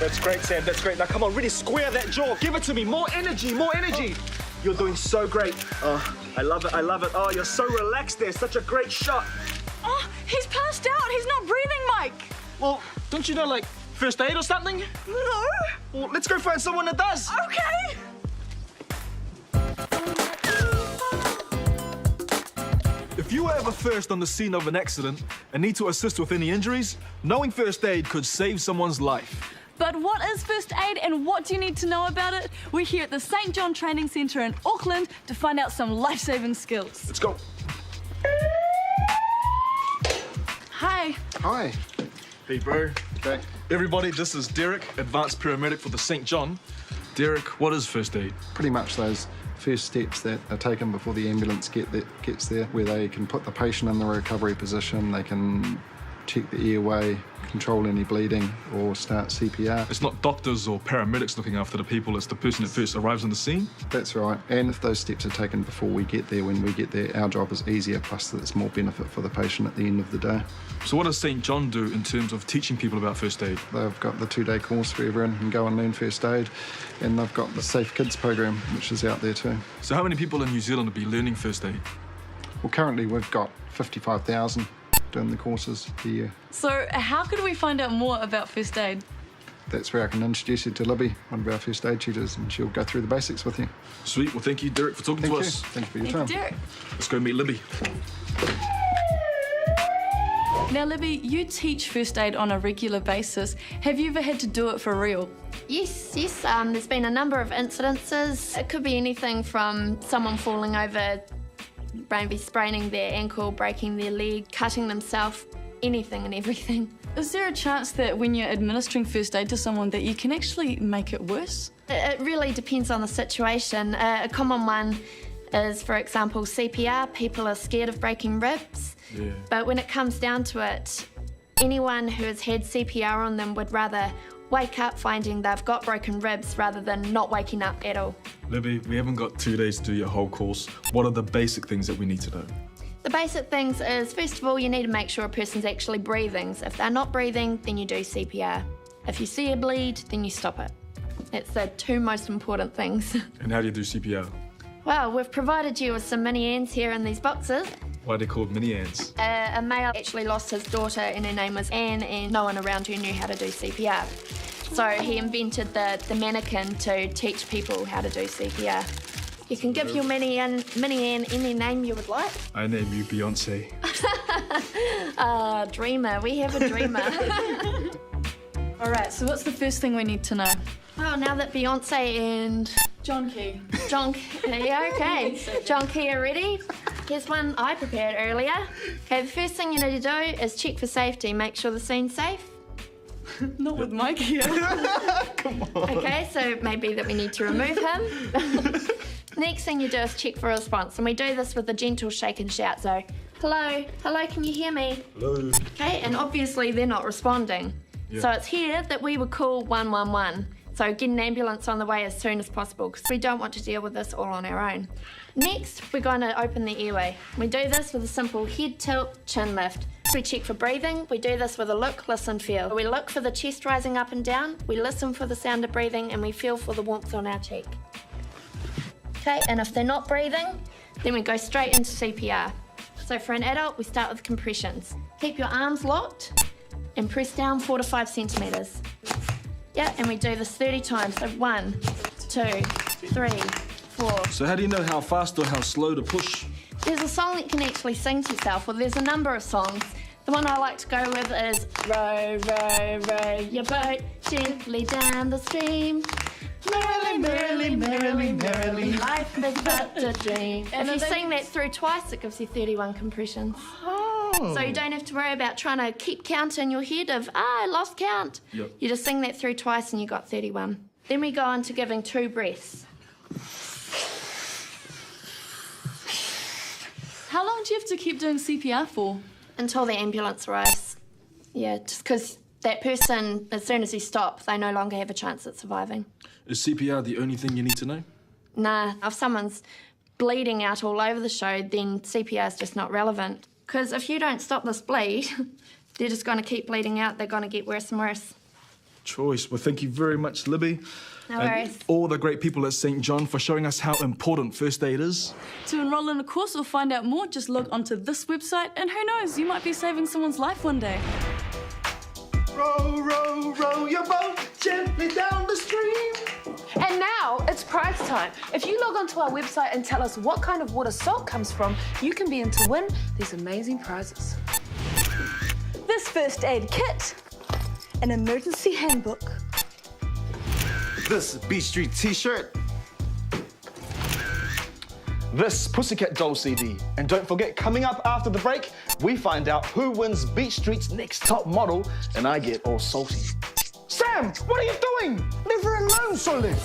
That's great, Sam. That's great. Now, come on, really square that jaw. Give it to me. More energy, more energy. You're doing so great. Oh, I love it. I love it. Oh, you're so relaxed there. Such a great shot. Oh, he's passed out. He's not breathing, Mike. Well, don't you know, like, first aid or something? No. Well, let's go find someone that does. Okay. If you were ever first on the scene of an accident and need to assist with any injuries, knowing first aid could save someone's life. But what is first aid and what do you need to know about it? We're here at the St. John Training Centre in Auckland to find out some life-saving skills. Let's go. Hi. Hi. Hey, bro. Okay. Everybody, this is Derek, advanced paramedic for the St. John. Derek, what is first aid? Pretty much those first steps that are taken before the ambulance gets there, where they can put the patient in the recovery position, they can check the airway, control any bleeding, or start CPR. It's not doctors or paramedics looking after the people, it's the person that first arrives on the scene. That's right. And if those steps are taken before we get there, when we get there, our job is easier, plus there's more benefit for the patient at the end of the day. So what does St. John do in terms of teaching people about first aid? They've got the 2-day course where everyone can go and learn first aid, and they've got the Safe Kids program, which is out there too. So how many people in New Zealand will be learning first aid? Well, currently we've got 55,000 doing the courses a year. So how could we find out more about first aid? That's where I can introduce you to Libby, one of our first aid tutors, and she'll go through the basics with you. Sweet, well thank you, Derek, for talking to us. Thank you for your Thank time. you, Derek. Let's go meet Libby. Now, Libby, you teach first aid on a regular basis. Have you ever had to do it for real? Yes. There's been a number of incidences. It could be anything from someone falling over, maybe spraining their ankle, breaking their leg, cutting themselves, anything and everything. Is there a chance that when you're administering first aid to someone that you can actually make it worse? It really depends on the situation. A common one is, for example, CPR. People are scared of breaking ribs. Yeah. But when it comes down to it, anyone who has had CPR on them would rather wake up finding they've got broken ribs rather than not waking up at all. Libby, we haven't got 2 days to do your whole course. What are the basic things that we need to know? The basic things is, first of all, you need to make sure a person's actually breathing. So if they're not breathing, then you do CPR. If you see a bleed, then you stop it. It's the two most important things. And how do you do CPR? Well, we've provided you with some mini ants here in these boxes. Why are they called mini ants? A male actually lost his daughter and her name was Anne, and no one around her knew how to do CPR. So he invented the mannequin to teach people how to do CPR. You can give your mini Anne any name you would like. I name you Beyonce. Dreamer. We have a dreamer. All right, so what's the first thing we need to know? Well, now that Beyonce and John Key. yeah, okay. John Key are ready. Here's one I prepared earlier. Okay, the first thing you need to do is check for safety. Make sure the scene's safe. Not with Mike here. Come on. Okay, so it may be that we need to remove him. Next thing you do is check for a response, and we do this with a gentle shake and shout. So, hello, can you hear me? Hello. Okay, and obviously they're not responding. Yeah. So it's here that we would call 111. So get an ambulance on the way as soon as possible, because we don't want to deal with this all on our own. Next, we're going to open the airway. We do this with a simple head tilt, chin lift. We check for breathing. We do this with a look, listen, feel. We look for the chest rising up and down. We listen for the sound of breathing, and we feel for the warmth on our cheek. Okay, and if they're not breathing, then we go straight into CPR. So for an adult, we start with compressions. Keep your arms locked and press down 4 to 5 centimetres. Yeah, and we do this 30 times. So 1, 2, 3, 4. So how do you know how fast or how slow to push? There's a song that you can actually sing to yourself, or there's a number of songs. The one I like to go with is row, row, row your boat gently down the stream. Merrily, merrily, merrily, merrily, life is but a dream. If you sing that through twice, it gives you 31 compressions. Oh. So you don't have to worry about trying to keep count in your head of, I lost count. Yep. You just sing that through twice and you got 31. Then we go on to giving 2 breaths. How long do you have to keep doing CPR for? Until the ambulance arrives. Yeah, just because that person, as soon as he stops, they no longer have a chance at surviving. Is CPR the only thing you need to know? Nah, if someone's bleeding out all over the show, then CPR is just not relevant. Because if you don't stop this bleed, they're just going to keep bleeding out. They're going to get worse and worse. choice. Well, thank you very much, Libby. No and worries. all the great people at St. John for showing us how important first aid is. To enroll in a course or find out more, just log onto this website, and who knows, you might be saving someone's life one day. Row, row, row your boat gently down the stream. And now it's prize time. If you log onto our website and tell us what kind of water salt comes from, you can be in to win these amazing prizes. This first aid kit, an emergency handbook, This Beach Street t-shirt. This Pussycat Doll CD. And don't forget, coming up after the break, we find out who wins Beach Street's next top model, and I get all salty. Sam, what are you doing? Leave her alone, Solid.